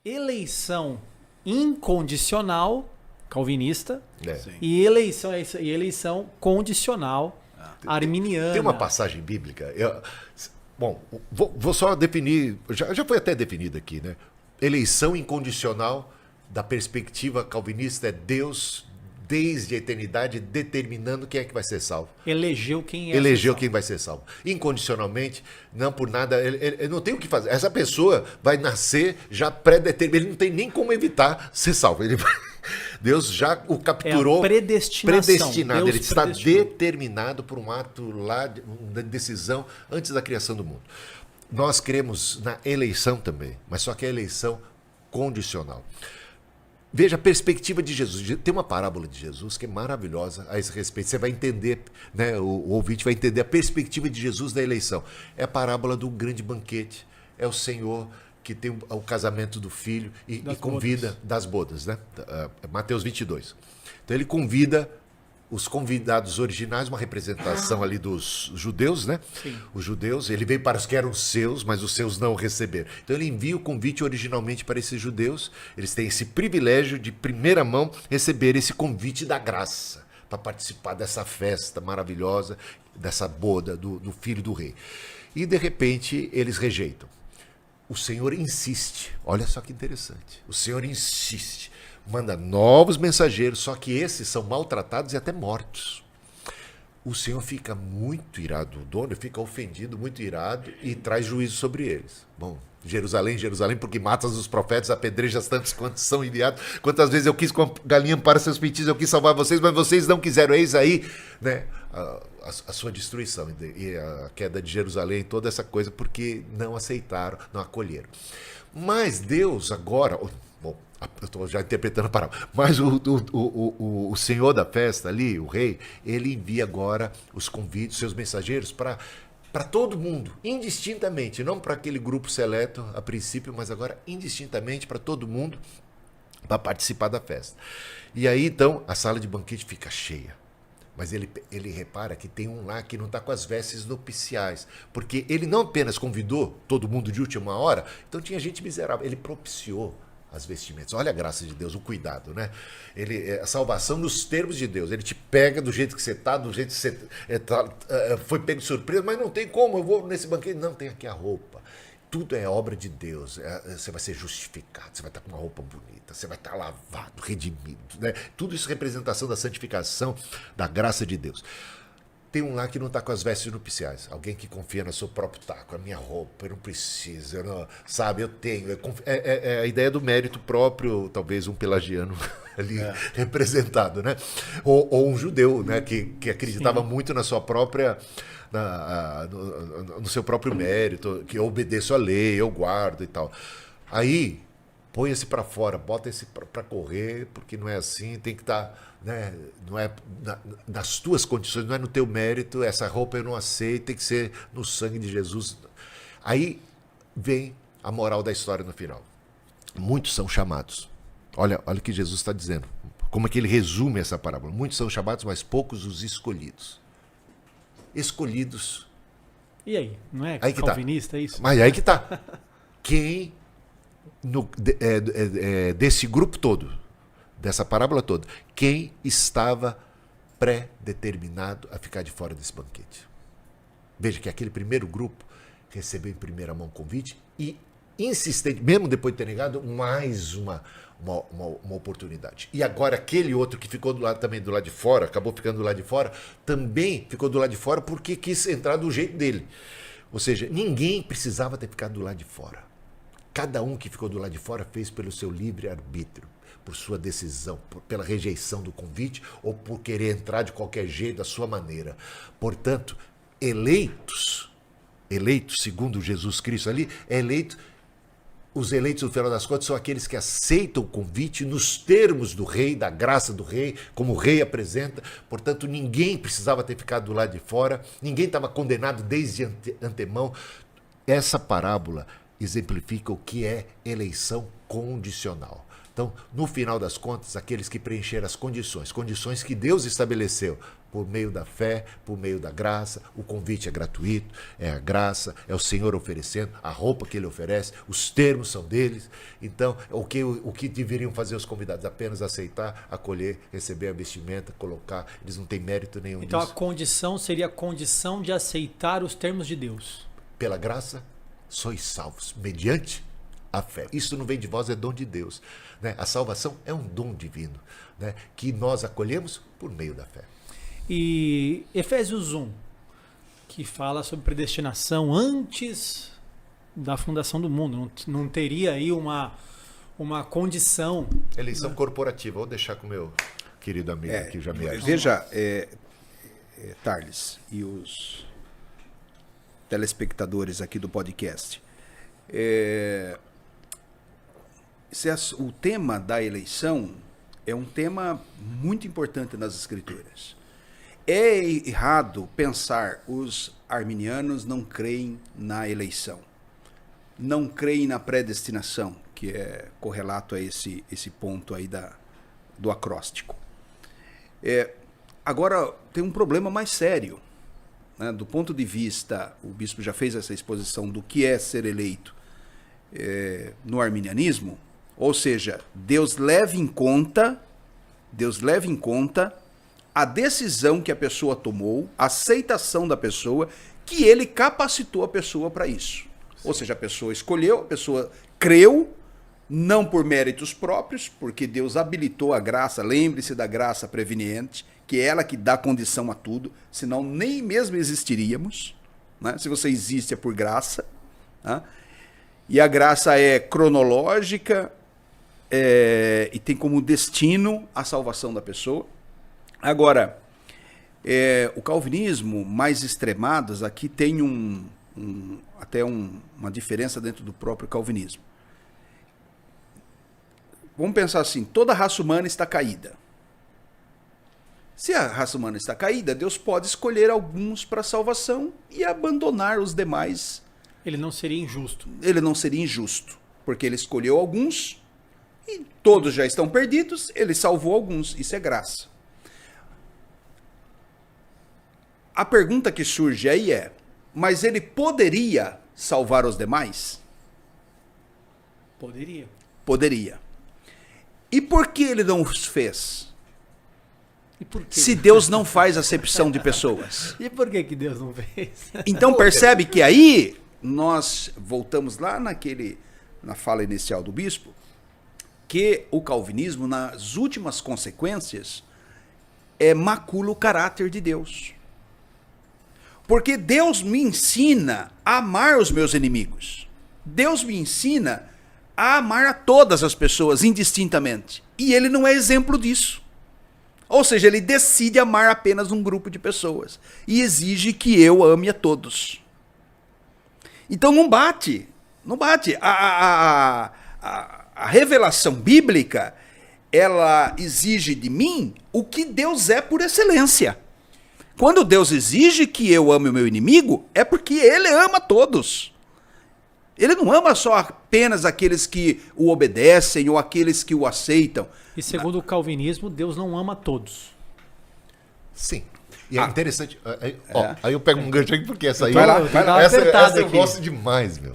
eleição incondicional, calvinista, Sim. e eleição condicional, arminiana. Tem uma passagem bíblica. Bom, vou só definir. Já foi até definido aqui, né? Eleição incondicional, da perspectiva calvinista, é Deus, desde a eternidade, determinando quem é que vai ser salvo. Elegeu quem Quem vai ser salvo. Incondicionalmente, não por nada, ele não tem o que fazer. Essa pessoa vai nascer já pré-determinado, ele não tem nem como evitar ser salvo. Deus já o capturou. É a predestinação. Predestinado. Deus Ele está predestinou. determinado por um ato lá, de decisão antes da criação do mundo. Nós cremos na eleição também, mas só que é a eleição condicional. Veja a perspectiva de Jesus. Tem uma parábola de Jesus que é maravilhosa a esse respeito. Você vai entender, né, o ouvinte vai entender a perspectiva de Jesus da eleição. É a parábola do grande banquete. É o Senhor que tem o casamento do filho e convida das bodas, né? Mateus 22. Então ele convida os convidados originais, uma representação ali dos judeus, né? Sim. Os judeus, ele veio para os que eram seus, mas os seus não o receberam. Então ele envia o convite originalmente para esses judeus. Eles têm esse privilégio de primeira mão receber esse convite da graça para participar dessa festa maravilhosa, dessa boda do filho do rei. E de repente eles rejeitam. O Senhor insiste, olha só que interessante, o Senhor insiste, manda novos mensageiros, só que esses são maltratados e até mortos. O Senhor fica muito irado, o dono fica ofendido, muito irado e traz juízo sobre eles. Bom, Jerusalém, Jerusalém, porque matas os profetas, apedrejas tantos quantos são enviados. Quantas vezes eu quis com a galinha para seus peitinhos, eu quis salvar vocês, mas vocês não quiseram. Eis aí, né, a sua destruição e a queda de Jerusalém, toda essa coisa, porque não aceitaram, não acolheram. Mas Deus agora, bom, eu estou já interpretando a parábola, mas o senhor da festa ali, o rei, ele envia agora os convites, seus mensageiros para todo mundo, indistintamente, não para aquele grupo seleto a princípio, mas agora indistintamente para todo mundo para participar da festa. E aí então a sala de banquete fica cheia. Mas ele repara que tem um lá que não está com as vestes nupciais, porque ele não apenas convidou todo mundo de última hora, então tinha gente miserável, ele propiciou as vestimentas. Olha a graça de Deus, o cuidado, né? A salvação nos termos de Deus. Ele te pega do jeito que você está, do jeito que você foi pego de surpresa, mas não tem como, eu vou nesse banquete. Não, tem aqui a roupa. Tudo é obra de Deus. Você vai ser justificado, você vai estar com uma roupa bonita, você vai estar lavado, redimido, né? Tudo isso é representação da santificação, da graça de Deus. Tem um lá que não está com as vestes nupciais. Alguém que confia no seu próprio taco. A minha roupa, eu não preciso, sabe, eu tenho. É a ideia do mérito próprio, talvez um pelagiano ali representado, né? Ou um judeu, né, que acreditava Sim. muito na sua própria... no seu próprio mérito, que eu obedeço a lei, eu guardo e tal. Aí, põe esse para fora, bota esse para correr, porque não é assim, tem que estar... né? Não é nas tuas condições, não é no teu mérito, essa roupa eu não aceito, tem que ser no sangue de Jesus. Aí vem a moral da história no final. Muitos são chamados. Olha o que Jesus está dizendo. Como é que ele resume essa parábola? Muitos são chamados, mas poucos os escolhidos. Escolhidos. E aí? Não é aí calvinista tá. Isso? Mas aí que tá. Quem desse grupo todo, dessa parábola toda, quem estava pré-determinado a ficar de fora desse banquete? Veja que aquele primeiro grupo recebeu em primeira mão o convite e insistente, mesmo depois de ter negado, mais uma oportunidade. E agora aquele outro que ficou também do lado de fora, acabou ficando do lado de fora, também ficou do lado de fora porque quis entrar do jeito dele. Ou seja, ninguém precisava ter ficado do lado de fora. Cada um que ficou do lado de fora fez pelo seu livre-arbítrio, por sua decisão, pela rejeição do convite ou por querer entrar de qualquer jeito, da sua maneira. Portanto, eleitos segundo Jesus Cristo ali, os eleitos, no final das contas, são aqueles que aceitam o convite nos termos do rei, da graça do rei, como o rei apresenta. Portanto, ninguém precisava ter ficado do lado de fora, ninguém estava condenado desde antemão. Essa parábola exemplifica o que é eleição condicional. Então, no final das contas, aqueles que preencheram as condições que Deus estabeleceu, por meio da fé, por meio da graça, o convite é gratuito, é a graça, é o Senhor oferecendo, a roupa que Ele oferece, os termos são deles. Então, o que deveriam fazer os convidados? Apenas aceitar, acolher, receber a vestimenta, colocar. Eles não têm mérito nenhum Então nisso. a condição seria a condição de aceitar os termos de Deus. Pela graça, sois salvos, mediante a fé. Isso não vem de vós, é dom de Deus. Né? A salvação é um dom divino, né? Que nós acolhemos por meio da fé. E Efésios 1, que fala sobre predestinação antes da fundação do mundo. Não teria aí uma condição. Eleição corporativa. Vou deixar com o meu querido amigo aqui, Jamir. Veja, Thales e os telespectadores aqui do podcast. O tema da eleição é um tema muito importante nas Escrituras. É errado pensar os arminianos não creem na eleição, não creem na predestinação, que é correlato a esse ponto aí do acróstico. Agora, tem um problema mais sério, né? Do ponto de vista, o bispo já fez essa exposição do que é ser eleito no arminianismo, ou seja, Deus leva em conta a decisão que a pessoa tomou, a aceitação da pessoa, que ele capacitou a pessoa para isso. Ou seja, a pessoa escolheu, a pessoa creu, não por méritos próprios, porque Deus habilitou a graça, lembre-se da graça preveniente, que é ela que dá condição a tudo, senão nem mesmo existiríamos, né? Se você existe é por graça, né? E a graça é cronológica e tem como destino a salvação da pessoa. Agora, o calvinismo mais extremados, aqui tem até uma diferença dentro do próprio calvinismo. Vamos pensar assim, toda a raça humana está caída. Se a raça humana está caída, Deus pode escolher alguns para salvação e abandonar os demais. Ele não seria injusto. Ele não seria injusto, porque ele escolheu alguns e todos já estão perdidos, ele salvou alguns, isso é graça. A pergunta que surge aí mas ele poderia salvar os demais? Poderia. Poderia. E por que ele não os fez? E por quê? Se Deus não faz acepção de pessoas. E por que Deus não fez? Então percebe que aí nós voltamos lá na fala inicial do bispo, que o calvinismo, nas últimas consequências, macula o caráter de Deus. Porque Deus me ensina a amar os meus inimigos. Deus me ensina a amar a todas as pessoas indistintamente. E ele não é exemplo disso. Ou seja, ele decide amar apenas um grupo de pessoas. E exige que eu ame a todos. Então não bate. Não bate. A revelação bíblica, ela exige de mim o que Deus é por excelência. Quando Deus exige que eu ame o meu inimigo, é porque ele ama todos. Ele não ama só apenas aqueles que o obedecem ou aqueles que o aceitam. E segundo o calvinismo, Deus não ama todos. Sim. E é interessante. Aí eu pego um gancho aqui, porque essa aí. Vai lá. Essa eu aqui. gosto demais, meu.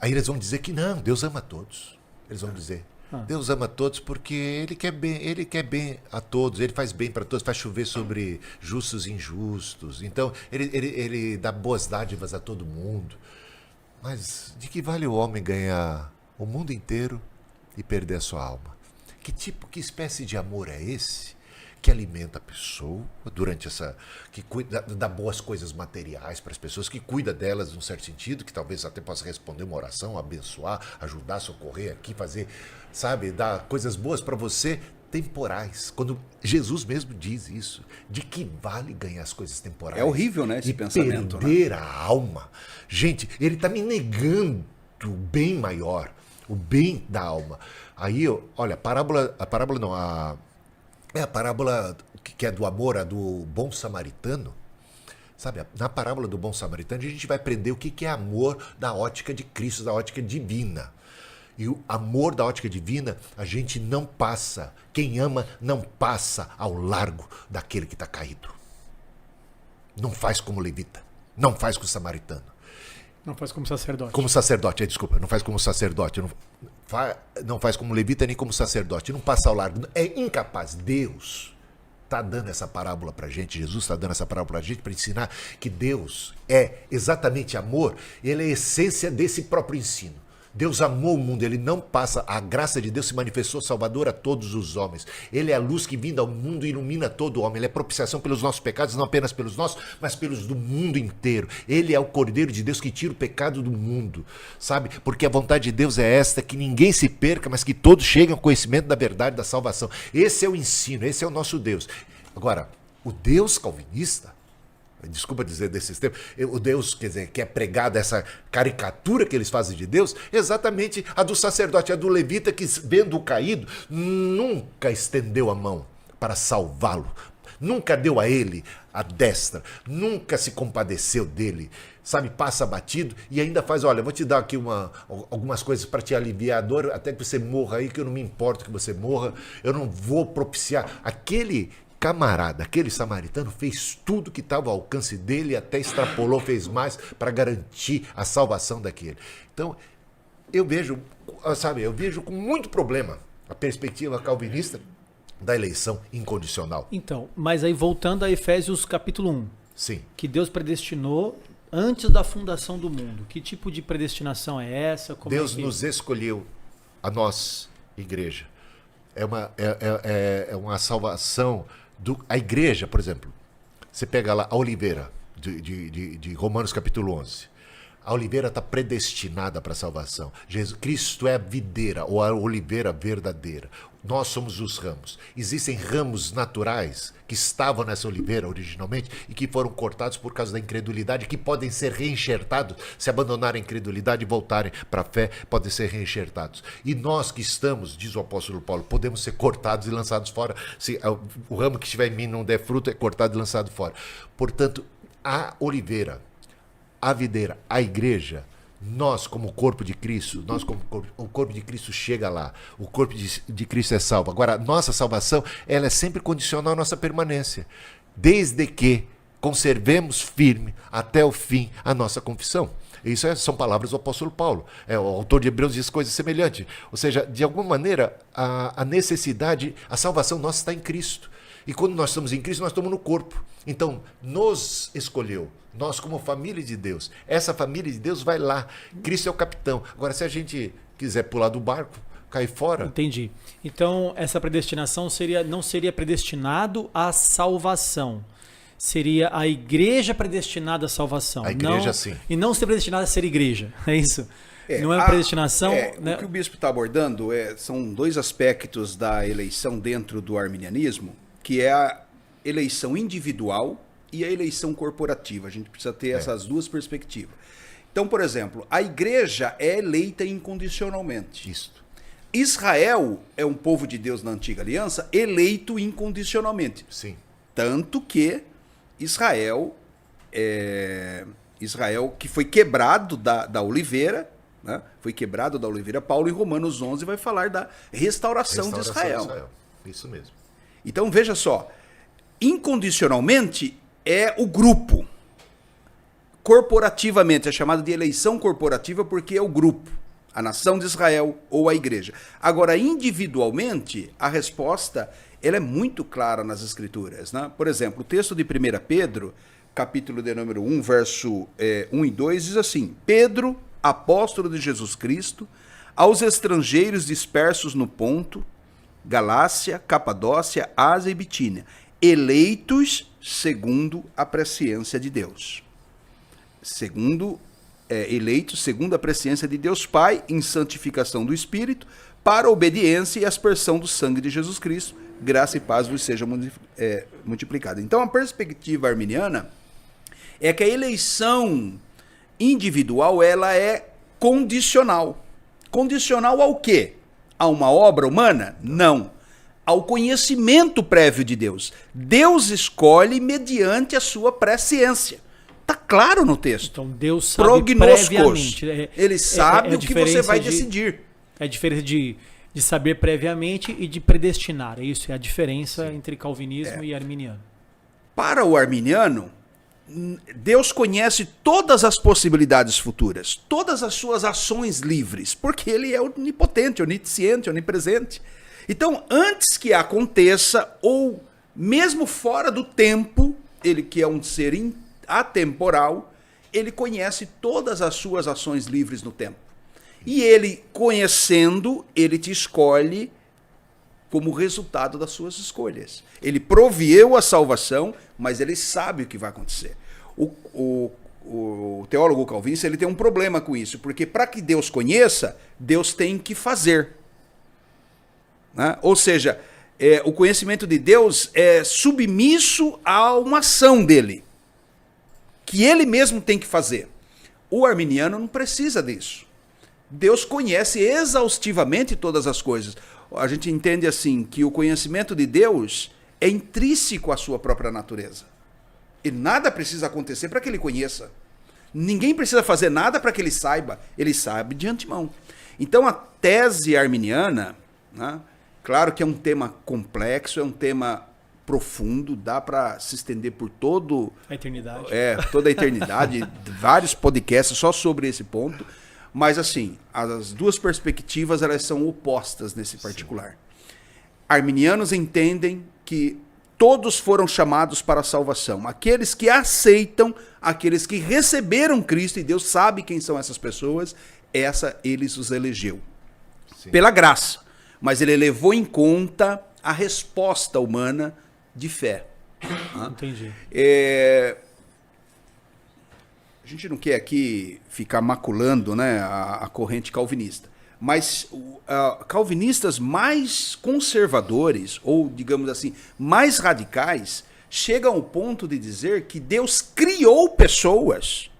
Aí eles vão dizer que não, Deus ama todos. Eles vão dizer. Deus ama todos porque ele quer bem a todos, ele faz bem para todos, faz chover sobre justos e injustos. Então, ele dá boas dádivas a todo mundo. Mas de que vale o homem ganhar o mundo inteiro e perder a sua alma? Que espécie de amor é esse que alimenta a pessoa durante que cuida, dá boas coisas materiais para as pessoas, que cuida delas num certo sentido, que talvez até possa responder uma oração, abençoar, ajudar, socorrer aqui, fazer, sabe, dar coisas boas para você, temporais. Quando Jesus mesmo diz isso, de que vale ganhar as coisas temporais? É horrível, né, esse pensamento. Perder a alma. Gente, ele está me negando o bem maior, o bem da alma. Aí, olha, a parábola que é do amor, a do bom samaritano, Sabe, na parábola do bom samaritano, a gente vai aprender o que é amor da ótica de Cristo, da ótica divina. E o amor da ótica divina, a gente não passa. Quem ama não passa ao largo daquele que está caído. Não faz como levita. Não faz com o samaritano. Não faz como sacerdote. Como sacerdote, desculpa. Não faz como sacerdote. Não faz como levita nem como sacerdote. Não passa ao largo. É incapaz. Deus está dando essa parábola para a gente. Jesus está dando essa parábola para a gente para ensinar que Deus é exatamente amor. Ele é a essência desse próprio ensino. Deus amou o mundo, ele não passa, a graça de Deus se manifestou salvador a todos os homens. Ele é a luz que vindo ao mundo ilumina todo o homem. Ele é propiciação pelos nossos pecados, não apenas pelos nossos, mas pelos do mundo inteiro. Ele é o Cordeiro de Deus que tira o pecado do mundo, sabe? Porque a vontade de Deus é esta, que ninguém se perca, mas que todos cheguem ao conhecimento da verdade, da salvação. Esse é o ensino, esse é o nosso Deus. Agora, o Deus calvinista, desculpa dizer desses tempos, o Deus, quer dizer, que é pregado, essa caricatura que eles fazem de Deus, exatamente a do sacerdote, a do levita que, vendo o caído, nunca estendeu a mão para salvá-lo, nunca deu a ele a destra, nunca se compadeceu dele, sabe, passa batido e ainda faz, olha, vou te dar aqui algumas coisas para te aliviar a dor, até que você morra aí, que eu não me importo que você morra, eu não vou propiciar. Aquele camarada, aquele samaritano fez tudo que estava ao alcance dele, até extrapolou, fez mais para garantir a salvação daquele. Então, eu vejo com muito problema a perspectiva calvinista da eleição incondicional. Então, mas aí voltando a Efésios capítulo 1. Sim. Que Deus predestinou antes da fundação do mundo. Que tipo de predestinação é essa? Deus nos escolheu, a nós, igreja. É uma salvação. A igreja, por exemplo, você pega lá a oliveira de Romanos capítulo 11. A oliveira está predestinada para a salvação. Jesus Cristo é a videira ou a oliveira verdadeira. Nós somos os ramos. Existem ramos naturais que estavam nessa oliveira originalmente e que foram cortados por causa da incredulidade, que podem ser reenxertados. Se abandonarem a incredulidade e voltarem para a fé, podem ser reenxertados. E nós que estamos, diz o apóstolo Paulo, podemos ser cortados e lançados fora. Se o ramo que estiver em mim não der fruto, é cortado e lançado fora. Portanto, a oliveira, a videira, a igreja, nós como corpo de Cristo, o corpo de Cristo chega lá, o corpo de Cristo é salvo. Agora, a nossa salvação, ela é sempre condicional à nossa permanência, desde que conservemos firme até o fim a nossa confissão. Isso são palavras do apóstolo Paulo. O autor de Hebreus diz coisa semelhante. Ou seja, de alguma maneira, a necessidade, a salvação nossa está em Cristo. E quando nós estamos em Cristo, nós estamos no corpo. Então, nos escolheu, nós como família de Deus. Essa família de Deus vai lá. Cristo é o capitão. Agora, se a gente quiser pular do barco, cair fora... Entendi. Então, essa predestinação não seria predestinado à salvação. Seria a igreja predestinada à salvação. A igreja, sim. E não ser predestinada a ser igreja. É isso? Não é uma predestinação... Né? O que o bispo está abordando são dois aspectos da eleição dentro do arminianismo, que é a eleição individual e a eleição corporativa. A gente precisa ter essas duas perspectivas. Então, por exemplo, a igreja é eleita incondicionalmente. Isso. Israel é um povo de Deus na antiga aliança eleito incondicionalmente. Sim. Tanto que Israel que foi quebrado da oliveira, né? Foi quebrado da oliveira. Paulo em Romanos 11 vai falar da restauração de Israel. Isso mesmo. Então, veja só, incondicionalmente é o grupo. Corporativamente, é chamado de eleição corporativa porque é o grupo, a nação de Israel ou a igreja. Agora, individualmente, a resposta ela é muito clara nas Escrituras. Né? Por exemplo, o texto de 1 Pedro, capítulo de número 1, verso 1 e 2, diz assim: Pedro, apóstolo de Jesus Cristo, aos estrangeiros dispersos no Ponto, Galácia, Capadócia, Ásia e Bitínia, eleitos segundo a presciência de Deus. Eleitos segundo a presciência de Deus Pai, em santificação do Espírito, para a obediência e aspersão do sangue de Jesus Cristo, graça e paz vos sejam multiplicadas. Então, a perspectiva arminiana é que a eleição individual ela é condicional. Condicional ao quê? A uma obra humana? Não. Ao conhecimento prévio de Deus. Deus escolhe mediante a sua presciência. Tá claro no texto. Então Deus sabe Prognoscos. previamente. Ele sabe a o que você vai diferença decidir. É a diferença de saber previamente e de predestinar. É isso, é a diferença entre calvinismo e arminiano. Para o arminiano, Deus conhece todas as possibilidades futuras, todas as suas ações livres, porque ele é onipotente, onisciente, onipresente. Então, antes que aconteça, ou mesmo fora do tempo, ele que é um ser atemporal, ele conhece todas as suas ações livres no tempo. E ele, conhecendo, ele te escolhe como resultado das suas escolhas. Ele provieu a salvação, mas ele sabe o que vai acontecer. O teólogo calvinista ele tem um problema com isso, porque para que Deus conheça, Deus tem que fazer. Né? Ou seja, o conhecimento de Deus é submisso a uma ação dele, que ele mesmo tem que fazer. O arminiano não precisa disso. Deus conhece exaustivamente todas as coisas. A gente entende assim, que o conhecimento de Deus é intrínseco à sua própria natureza. E nada precisa acontecer para que ele conheça. Ninguém precisa fazer nada para que ele saiba. Ele sabe de antemão. Então a tese arminiana, né, claro que é um tema complexo, é um tema profundo, dá para se estender por toda A eternidade. Toda a eternidade, vários podcasts só sobre esse ponto. Mas assim, as duas perspectivas elas são opostas nesse particular. Sim. Arminianos entendem que todos foram chamados para a salvação. Aqueles que aceitam, aqueles que receberam Cristo, e Deus sabe quem são essas pessoas, eles os elegeu. Sim. Pela graça. Mas ele levou em conta a resposta humana de fé. Entendi. A gente não quer aqui ficar maculando, né, a corrente calvinista, mas calvinistas mais conservadores, ou digamos assim, mais radicais, chegam ao ponto de dizer que Deus criou pessoas,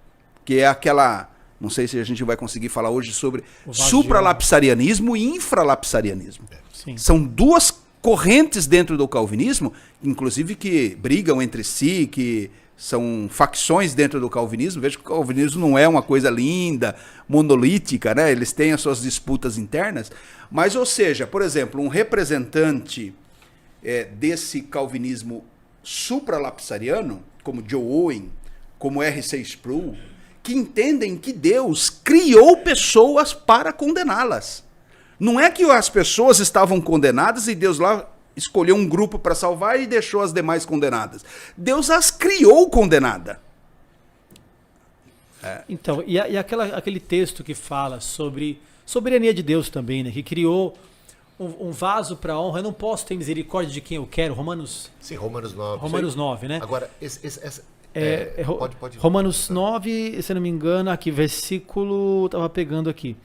que é aquela, não sei se a gente vai conseguir falar hoje sobre supralapsarianismo e infralapsarianismo. Sim. São duas correntes dentro do calvinismo, inclusive que brigam entre si, que são facções dentro do calvinismo. Veja que o calvinismo não é uma coisa linda, monolítica, né? Eles têm as suas disputas internas. Mas, ou seja, por exemplo, um representante desse calvinismo supralapsariano, como Joe Owen, como R.C. Sproul, que entendem que Deus criou pessoas para condená-las. Não é que as pessoas estavam condenadas e Deus lá escolheu um grupo para salvar e deixou as demais condenadas. Deus as criou condenada. Então, e aquele texto que fala sobre soberania de Deus também, né? Que criou um vaso para honra. Eu não posso ter misericórdia de quem eu quero. Romanos 9. Romanos 9, né? Agora, pode. Romanos 9, se não me engano, aqui, versículo... Estava pegando aqui.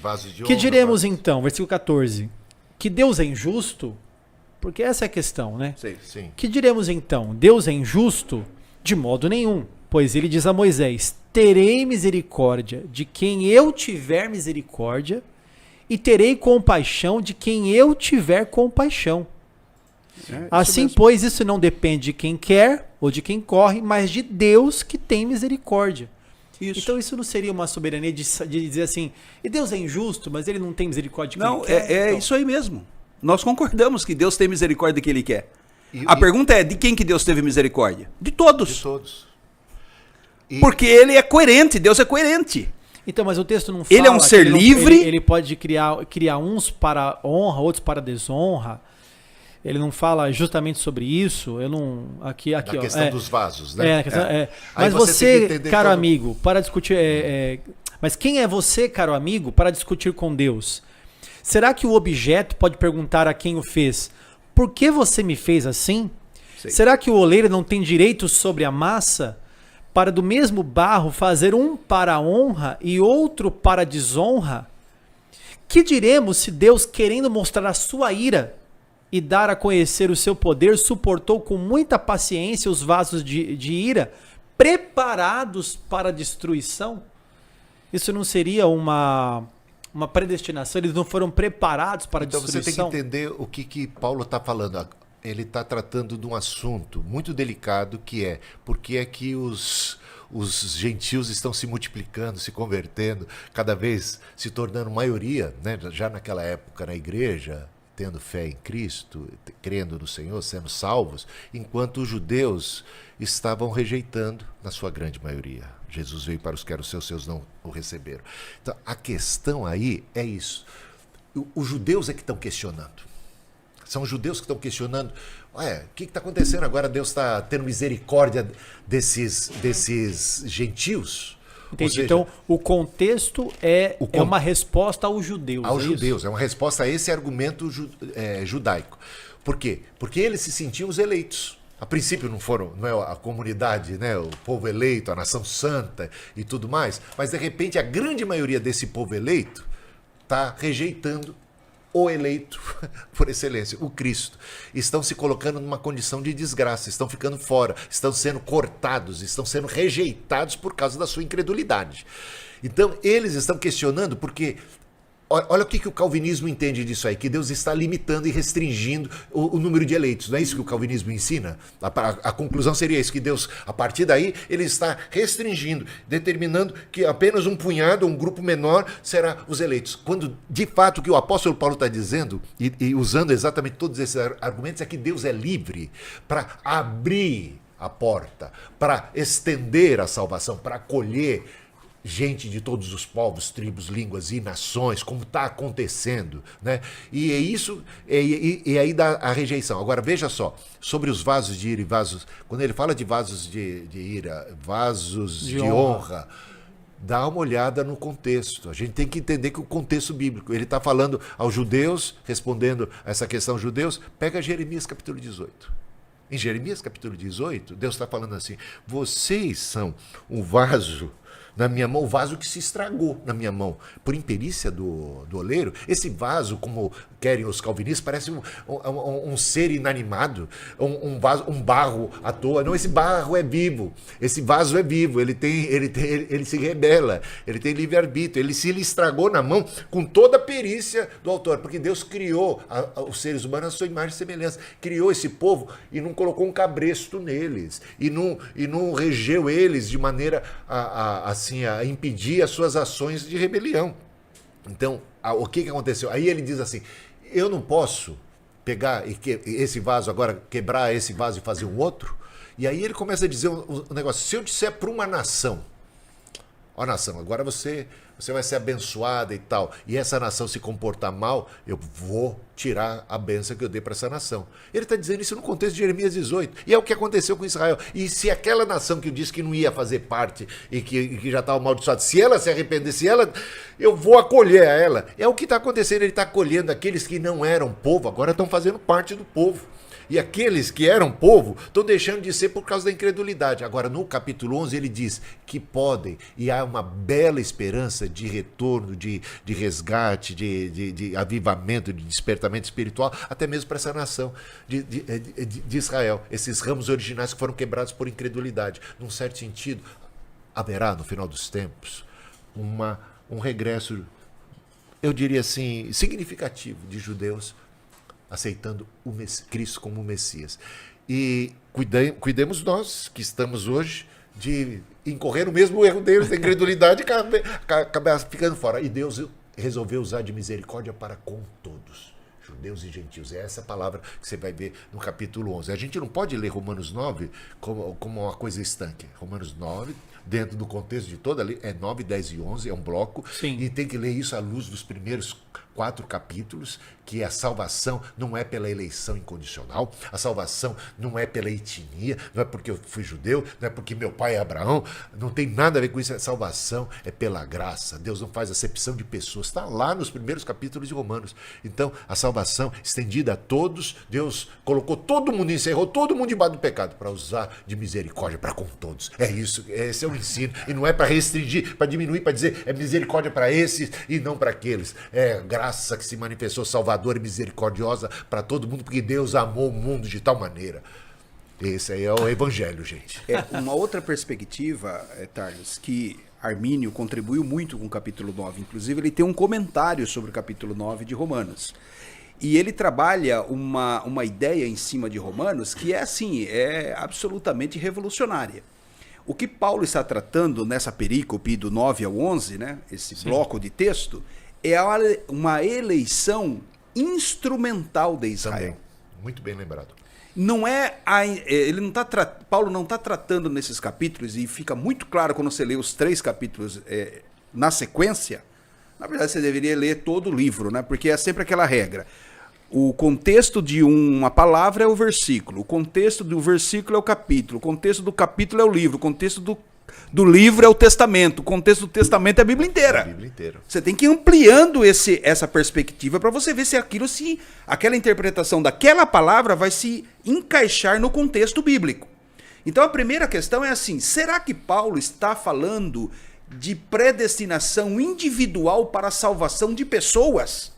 Vaso de honra. Que diremos então, versículo 14? Que Deus é injusto? Porque essa é a questão, né? Sim. Que diremos então? Deus é injusto? De modo nenhum. Pois ele diz a Moisés: terei misericórdia de quem eu tiver misericórdia, e terei compaixão de quem eu tiver compaixão. Assim, mesmo. Pois, isso não depende de quem quer ou de quem corre, mas de Deus que tem misericórdia. Isso. Então isso não seria uma soberania de dizer assim, e Deus é injusto, mas ele não tem misericórdia de quem não, quer? Então, isso aí mesmo. Nós concordamos que Deus tem misericórdia de quem ele quer. A pergunta é, de quem que Deus teve misericórdia? De todos. De todos. Porque ele é coerente, Deus é coerente. Então, mas o texto não fala... Ele é um ser livre. Ele pode criar uns para honra, outros para desonra. Ele não fala justamente sobre isso. Eu não... Aqui, a questão dos vasos, né? Mas você, caro amigo, para discutir... Mas quem é você, caro amigo, para discutir com Deus? Será que o objeto pode perguntar a quem o fez: por que você me fez assim? Sim. Será que o oleiro não tem direito sobre a massa para do mesmo barro fazer um para a honra e outro para a desonra? Que diremos se Deus, querendo mostrar a sua ira e dar a conhecer o seu poder, suportou com muita paciência os vasos de ira preparados para a destruição? Isso não seria uma predestinação? Eles não foram preparados para a destruição? Então você tem que entender o que Paulo está falando. Ele está tratando de um assunto muito delicado, que é porque é que os os gentios estão se multiplicando, se convertendo, cada vez se tornando maioria, né? Já naquela época na igreja, tendo fé em Cristo, crendo no Senhor, sendo salvos, enquanto os judeus estavam rejeitando, na sua grande maioria. Jesus veio para os que eram seus não o receberam. Então, a questão aí é isso. Os judeus é que estão questionando. São os judeus que estão questionando. Ué, o que está acontecendo agora? Deus está tendo misericórdia desses gentios? Entendi. Seja, então, o contexto é uma resposta aos judeus. Aos judeus, é uma resposta a esse argumento judaico. Por quê? Porque eles se sentiam os eleitos. A princípio não é a comunidade, né, o povo eleito, a nação santa e tudo mais, mas de repente a grande maioria desse povo eleito está rejeitando o eleito por excelência, o Cristo. Estão se colocando numa condição de desgraça, estão ficando fora, estão sendo cortados, estão sendo rejeitados por causa da sua incredulidade. Então, eles estão questionando porque... Olha o que o calvinismo entende disso aí, que Deus está limitando e restringindo o número de eleitos. Não é isso que o calvinismo ensina? A conclusão seria isso, que Deus, a partir daí, ele está restringindo, determinando que apenas um punhado, um grupo menor, será os eleitos. Quando, de fato, o que o apóstolo Paulo está dizendo, e usando exatamente todos esses argumentos, é que Deus é livre para abrir a porta, para estender a salvação, para acolher gente de todos os povos, tribos, línguas e nações, como está acontecendo, né? E é isso, e aí dá a rejeição. Agora, veja só, sobre os vasos de ira e vasos... Quando ele fala de vasos de ira, vasos de honra, dá uma olhada no contexto. A gente tem que entender que o contexto bíblico, ele está falando aos judeus, respondendo a essa questão judeus, pega Jeremias capítulo 18. Em Jeremias capítulo 18, Deus está falando assim, vocês são um vaso... na minha mão, o vaso que se estragou na minha mão, por imperícia do oleiro. Esse vaso, como querem os calvinistas, parece um ser inanimado, um barro à toa. Não, esse barro é vivo, esse vaso é vivo, ele se rebela, ele tem livre-arbítrio, ele se estragou na mão com toda a perícia do autor, porque Deus criou os seres humanos à sua imagem e semelhança, criou esse povo e não colocou um cabresto neles, e não regeu eles de maneira a impedir as suas ações de rebelião. Então, o que aconteceu? Aí ele diz assim, eu não posso pegar esse vaso agora, quebrar esse vaso e fazer um outro? E aí ele começa a dizer um negócio, se eu disser para uma nação, ó nação, agora você vai ser abençoada e tal, e essa nação se comportar mal, eu vou tirar a bênção que eu dei para essa nação. Ele está dizendo isso no contexto de Jeremias 18, e é o que aconteceu com Israel. E se aquela nação que eu disse que não ia fazer parte e que já estava amaldiçoada, se ela se arrepender, eu vou acolher ela. É o que está acontecendo, ele está acolhendo aqueles que não eram povo, agora estão fazendo parte do povo. E aqueles que eram povo estão deixando de ser por causa da incredulidade. Agora, no capítulo 11, ele diz que podem, e há uma bela esperança de retorno, de resgate, de avivamento, de despertamento espiritual, até mesmo para essa nação de Israel. Esses ramos originais que foram quebrados por incredulidade. Num certo sentido, haverá, no final dos tempos, um regresso, eu diria assim, significativo de judeus aceitando o Cristo como o Messias. E cuidemos nós, que estamos hoje, de incorrer no mesmo erro deles, da incredulidade, e acabar ficando fora. E Deus resolveu usar de misericórdia para com todos, judeus e gentios. É essa palavra que você vai ver no capítulo 11. A gente não pode ler Romanos 9 como uma coisa estanque. Romanos 9, dentro do contexto de toda a lei, é 9, 10 e 11, é um bloco. Sim. E tem que ler isso à luz dos primeiros 4 capítulos, que a salvação não é pela eleição incondicional, a salvação não é pela etnia, não é porque eu fui judeu, não é porque meu pai é Abraão, não tem nada a ver com isso. A salvação é pela graça. Deus não faz acepção de pessoas. Está lá nos primeiros capítulos de Romanos. Então, a salvação estendida a todos, Deus colocou todo mundo, encerrou todo mundo debaixo do pecado, para usar de misericórdia para com todos. É isso, esse é o ensino. E não é para restringir, para diminuir, para dizer é misericórdia para esses e não para aqueles. É graça que se manifestou salvadora e misericordiosa para todo mundo, porque Deus amou o mundo de tal maneira. Esse aí é o evangelho, gente. Uma outra perspectiva, Tarles, que Armínio contribuiu muito com o capítulo 9. Inclusive, ele tem um comentário sobre o capítulo 9 de Romanos. E ele trabalha uma ideia em cima de Romanos que é assim, é absolutamente revolucionária. O que Paulo está tratando nessa perícope do 9 ao 11, né, esse bloco de texto, é uma eleição instrumental de Israel. Também. Muito bem lembrado. Não é Paulo não está tratando nesses capítulos, e fica muito claro quando você lê os 3 capítulos na sequência. Na verdade, você deveria ler todo o livro, né? Porque é sempre aquela regra. O contexto de uma palavra é o versículo, o contexto do versículo é o capítulo, o contexto do capítulo é o livro, o contexto do livro é o testamento, o contexto do testamento é a Bíblia inteira. A Bíblia inteira. Você tem que ir ampliando essa perspectiva para você ver se aquela interpretação daquela palavra vai se encaixar no contexto bíblico. Então a primeira questão é assim: será que Paulo está falando de predestinação individual para a salvação de pessoas?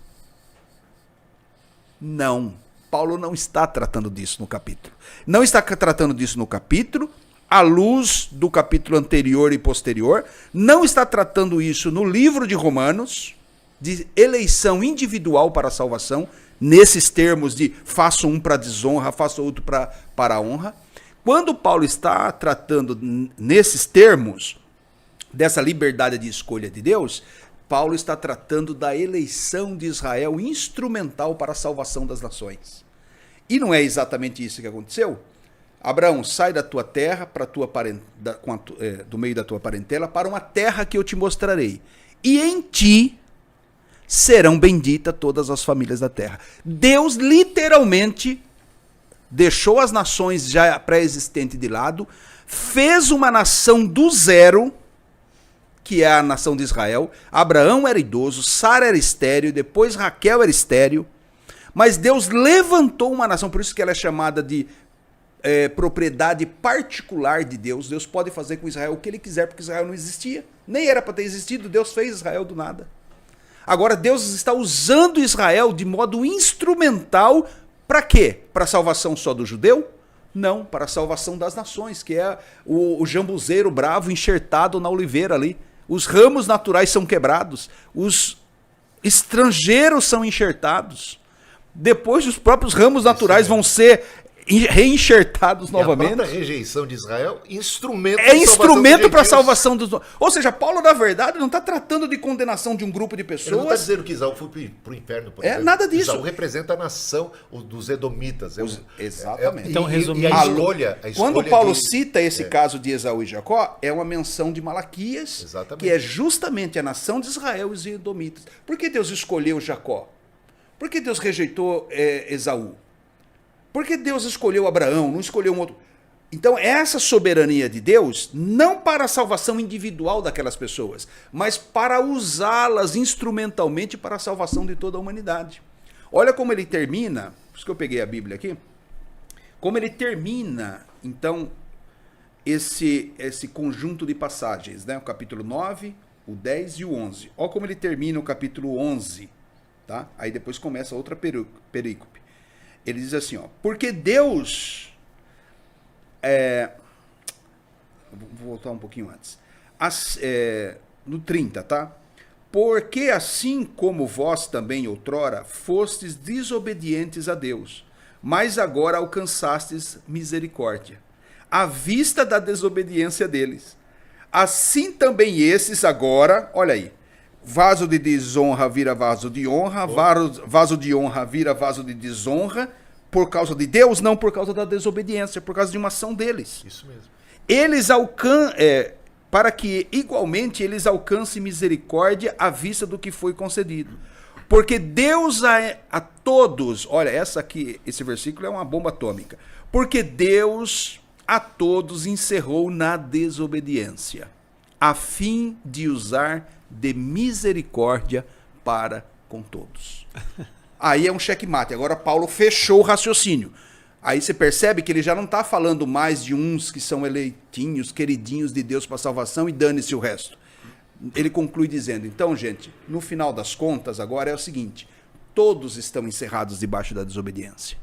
Não. Paulo não está tratando disso no capítulo. Não está tratando disso no capítulo, à luz do capítulo anterior e posterior. Não está tratando isso no livro de Romanos, de eleição individual para a salvação, nesses termos de faço um para desonra, faço outro para a honra. Quando Paulo está tratando nesses termos dessa liberdade de escolha de Deus, Paulo está tratando da eleição de Israel instrumental para a salvação das nações. E não é exatamente isso que aconteceu? Abraão, sai da tua terra, do meio da tua parentela, para uma terra que eu te mostrarei. E em ti serão benditas todas as famílias da terra. Deus literalmente deixou as nações já pré-existentes de lado, fez uma nação do zero, que é a nação de Israel. Abraão era idoso, Sara era estéril, depois Raquel era estéril, mas Deus levantou uma nação, por isso que ela é chamada de propriedade particular de Deus. Deus pode fazer com Israel o que ele quiser, porque Israel não existia, nem era para ter existido, Deus fez Israel do nada. Agora Deus está usando Israel de modo instrumental, para quê? Para a salvação só do judeu? Não, para a salvação das nações, que é o jambuzeiro bravo enxertado na oliveira ali. Os ramos naturais são quebrados, os estrangeiros são enxertados. Depois os próprios ramos naturais vão ser reenxertados novamente. A própria rejeição de Israel, instrumento para a salvação dos... Ou seja, Paulo, na verdade, não está tratando de condenação de um grupo de pessoas. Ele não está dizendo que Isaú foi para o inferno, por exemplo. Nada disso. Isaú representa a nação dos edomitas. Exatamente. Então, resumindo, a escolha quando Paulo cita esse caso de Esaú e Jacó, é uma menção de Malaquias, que é justamente a nação de Israel e os edomitas. Por que Deus escolheu Jacó? Por que Deus rejeitou Esaú? Por que Deus escolheu Abraão, não escolheu um outro? Então, essa soberania de Deus, não para a salvação individual daquelas pessoas, mas para usá-las instrumentalmente para a salvação de toda a humanidade. Olha como ele termina, por isso que eu peguei a Bíblia aqui, como ele termina, então, esse conjunto de passagens, né? O capítulo 9, o 10 e o 11. Olha como ele termina o capítulo 11, tá? Aí depois começa outra perícope. Ele diz assim, ó, porque Deus... vou voltar um pouquinho antes. No 30, tá? Porque assim como vós também outrora fostes desobedientes a Deus, mas agora alcançastes misericórdia, à vista da desobediência deles. Assim também esses agora, olha aí, vaso de desonra vira vaso de honra, vaso de honra vira vaso de desonra, por causa de Deus, não por causa da desobediência, por causa de uma ação deles. Isso mesmo. Eles para que igualmente eles alcancem misericórdia à vista do que foi concedido. Porque Deus a todos, olha, esse versículo é uma bomba atômica. Porque Deus a todos encerrou na desobediência, a fim de usar de misericórdia para com todos. Aí é um checkmate. Agora Paulo fechou o raciocínio. Aí você percebe que ele já não está falando mais de uns que são eleitinhos, queridinhos de Deus para salvação e dane-se o resto. Ele conclui dizendo, então, gente, no final das contas, agora é o seguinte, todos estão encerrados debaixo da desobediência.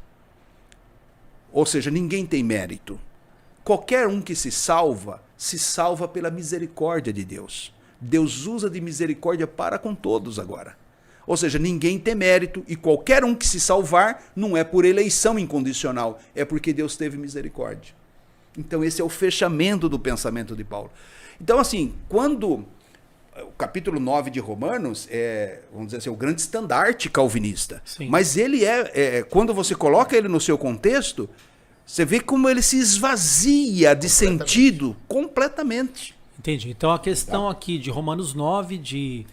Ou seja, ninguém tem mérito. Qualquer um que se salva pela misericórdia de Deus. Deus usa de misericórdia para com todos agora. Ou seja, ninguém tem mérito e qualquer um que se salvar não é por eleição incondicional, é porque Deus teve misericórdia. Então esse é o fechamento do pensamento de Paulo. Então assim, quando o capítulo 9 de Romanos é, vamos dizer assim, o grande estandarte calvinista. Sim. Mas ele quando você coloca ele no seu contexto, você vê como ele se esvazia de sentido completamente. Entendi. Então a questão aqui de Romanos 9,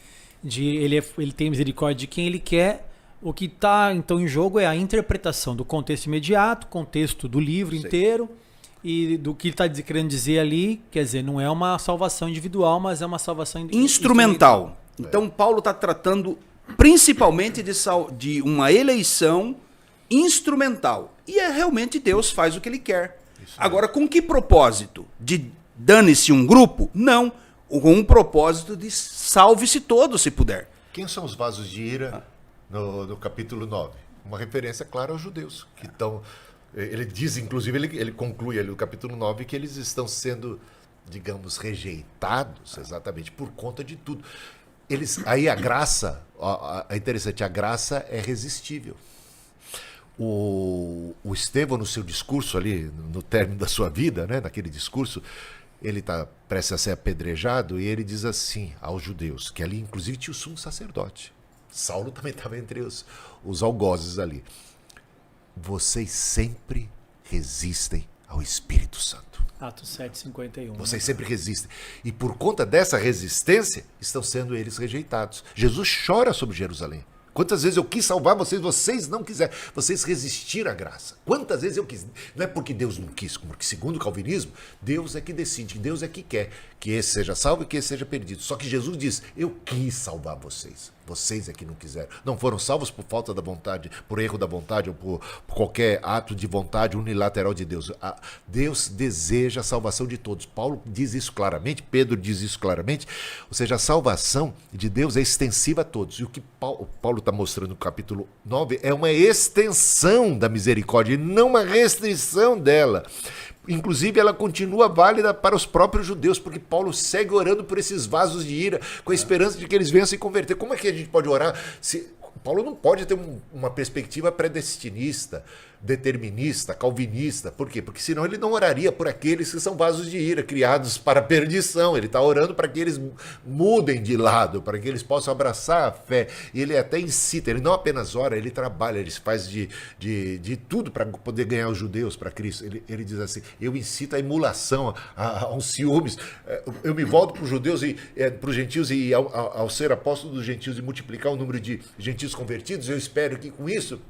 ele tem misericórdia de quem ele quer. O que está então em jogo é a interpretação do contexto imediato, contexto do livro inteiro, e do que ele está querendo dizer ali, quer dizer, não é uma salvação individual, mas é uma salvação instrumental. Então Paulo está tratando principalmente de uma eleição instrumental. E realmente Deus faz o que ele quer. Agora, com que propósito? De dane-se um grupo? Não. Com um propósito de salve-se todos, se puder. Quem são os vasos de ira no capítulo 9? Uma referência clara aos judeus, que estão... Ele diz, inclusive, ele conclui ali no capítulo 9 que eles estão sendo, digamos, rejeitados exatamente por conta de tudo. Aí a graça, é interessante, a graça é resistível. O Estevão, no seu discurso ali, no término da sua vida, né, naquele discurso, ele está prestes a ser apedrejado e ele diz assim aos judeus, que ali inclusive tinha o sumo sacerdote. Saulo também estava entre os algozes ali. Vocês sempre resistem ao Espírito Santo. Atos 7:51. Vocês sempre resistem. E por conta dessa resistência, estão sendo eles rejeitados. Jesus chora sobre Jerusalém. Quantas vezes eu quis salvar vocês, vocês não quiseram. Vocês resistiram à graça. Quantas vezes eu quis. Não é porque Deus não quis, porque segundo o calvinismo, Deus é que decide, Deus é que quer que esse seja salvo e que esse seja perdido. Só que Jesus diz, eu quis salvar vocês. Vocês é que não quiseram. Não foram salvos por falta da vontade, por erro da vontade ou por qualquer ato de vontade unilateral de Deus. Deus deseja a salvação de todos. Paulo diz isso claramente, Pedro diz isso claramente. Ou seja, a salvação de Deus é extensiva a todos. E o que Paulo está mostrando no capítulo 9 é uma extensão da misericórdia e não uma restrição dela. Inclusive, ela continua válida para os próprios judeus, porque Paulo segue orando por esses vasos de ira, com a esperança de que eles venham se converter. Como é que a gente pode orar? Paulo não pode ter uma perspectiva predestinista, determinista, calvinista. Por quê? Porque senão ele não oraria por aqueles que são vasos de ira, criados para a perdição. Ele está orando para que eles mudem de lado, para que eles possam abraçar a fé. E ele até incita, ele não apenas ora, ele trabalha, ele faz de tudo para poder ganhar os judeus para Cristo. Ele diz assim, eu incito a emulação, a um ciúmes. Eu me volto para os judeus e para os gentios e ao ser apóstolo dos gentios e multiplicar o número de gentios convertidos, eu espero que com isso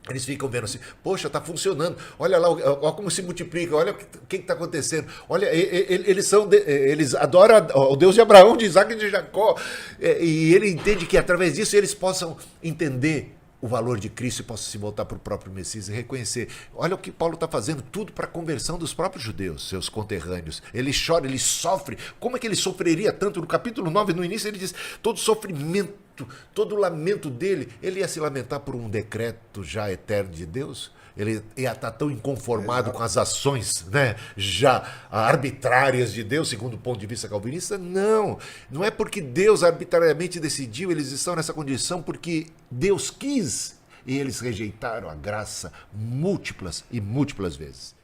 eles ficam vendo assim, poxa, está funcionando, olha lá, olha como se multiplica, olha o que está acontecendo, olha, eles adoram o Deus de Abraão, de Isaac e de Jacó, e ele entende que através disso eles possam entender o valor de Cristo e possam se voltar para o próprio Messias e reconhecer. Olha o que Paulo está fazendo, tudo para a conversão dos próprios judeus, seus conterrâneos. Ele chora, ele sofre. Como é que ele sofreria tanto? No capítulo 9, no início, ele diz, todo sofrimento, todo lamento dele, ele ia se lamentar por um decreto já eterno de Deus? Ele ia estar tão inconformado com as ações, né, já arbitrárias de Deus, segundo o ponto de vista calvinista? Não é porque Deus arbitrariamente decidiu, eles estão nessa condição porque Deus quis e eles rejeitaram a graça múltiplas e múltiplas vezes.